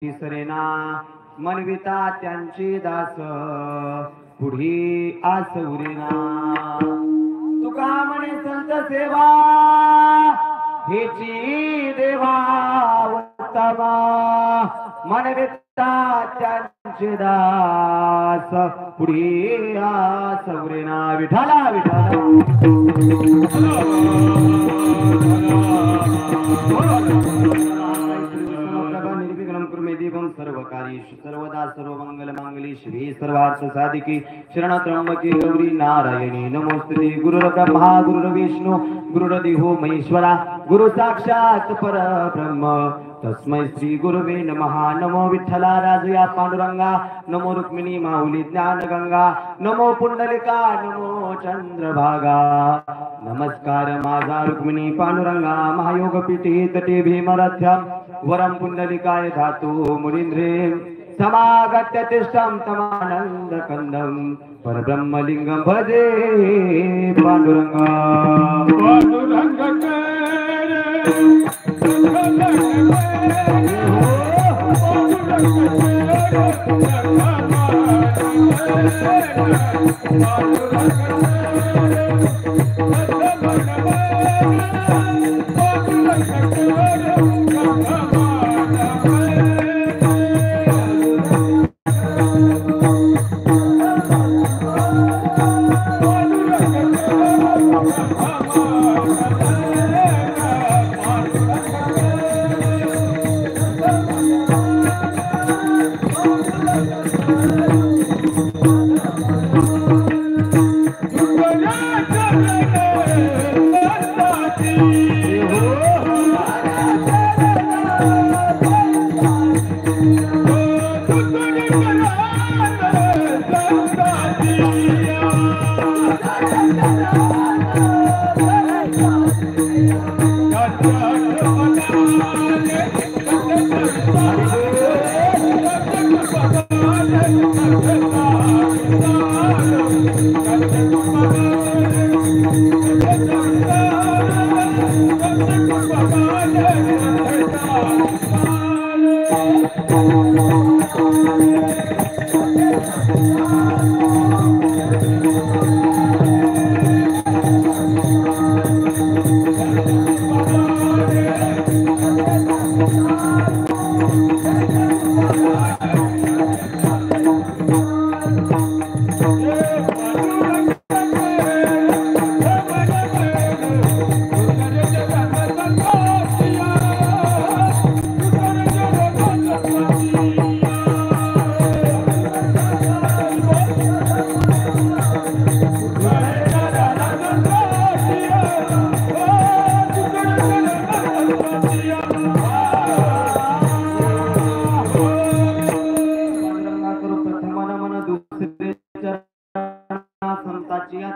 विसरेना मनविता त्यांचे दास पुढे आस उरेना। तुका म्हणे संत सेवा हेची देवा उत्तमा मनविता त्यांचे दास पुढे आस उरेना। विठाला विठाला सर्वकार्येषु सर्वदा सर्वमंगलमांगल्ये शिवे सर्वार्थ साधिके शरणत्र्यंबके गौरी नारायणी नमोस्तुते। गुरुर्ब्रह्मा गुरुर्विष्णु गुरुर्देवो महेश्वरा गुरु साक्षात् परब्रह्म तस्मै श्री गुरुवे नमः। नमो विठ्ठला राजया पांडुरंगा नमो रुक्मिणी माऊली ज्ञानगंगा नमो पुंडलिका नमो चंद्रभागा। नमस्कार माझा रुक्मिणी पांडुरंगा महायोगपीठे तटे भीमरथ्यम वरम पुंडलिकाय धातु मुनींद्रे समागत्य तिष्ठं तमानंद कंदम परब्रह्मलिंगं भजे पांडुरंगा। पांडुरंग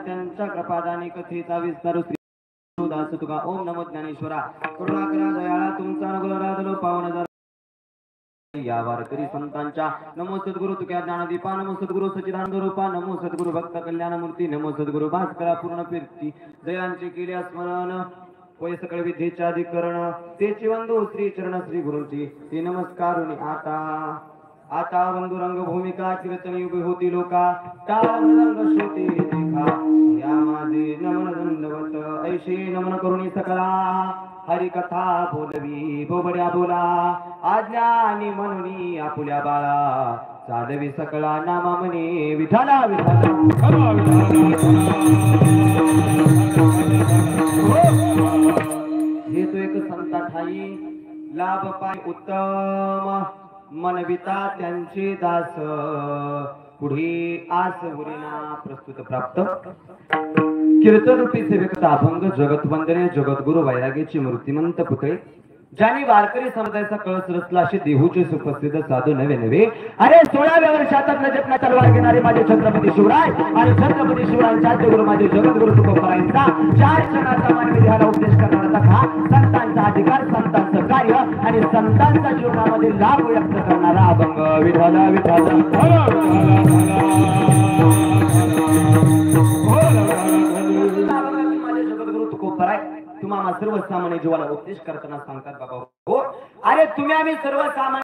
त्यांच्या कृपादानी कथेचा विस्तार दास तुका ओम नमो ज्ञानेश्वरा करुणाकरा दयाळा तुमचा अनुग्रह राजलो पावन या वारकरी संतांच्या नमो सद्गुरु तुक्या ज्ञानदीपा नमो सद्गुरु सच्चिदानंद रूपा नमो सद्गुरु भक्त कल्याण मूर्ती नमो सद्गुरु भास्करा पूर्ण कीर्ती जयांचे केले स्मरण होय सकळ विद्येचे अधिकरण तेची वंदू श्री चरण श्री गुरुची ते नमस्कारुनी आता बंधु रंग भूमिका कीर्तन युग होती लोका रंग श्रुती देखा या माझे नमन दंडवत ऐशे नमन करुणी सकला हरी कथा बोलवी बोबड्या बोला आज्ञानी म्हणूनी आपुल्या बाळा चालवी सकला नामा म्हणे विठाला विठाला। हे तो एक संता ठाई लाभ पाय उत्तम मनविता त्यांचे दास पुढे आस उरेना। प्रस्तुत प्राप्त कीर्तन रूपी सेवकता अभंग जगत वंदने जगद्गुरु वैरागीची मूर्तिमंत पुतळे ज्याने वारकरी समुदायाचा कळस रचला असे देहूचे सुप्रसिद्ध साधू नवे नवे। अरे 16व्या वर्षात जपना तलवार घेणारे माझे छत्रपती शिवराय आणि छत्रपती शिवरायांचे आद्यगुरु माझे जगद्गुरु तुकोबरायांचा 4 क्षणाचा मानवी ध्यान उपदेश करणारा था संतांचा अधिकार संतांचं कार्य आणि संतांच्या जीवनामध्ये लाभ व्यक्त करणारा अभंग विठाला विठाला। माझे जगद्गुरु तुकोबराय तुम्हाला सर्वसामान्य जीवाला उपदेश करताना सांगतात बाबा हो अरे तुम्ही आम्ही सर्वसामान्य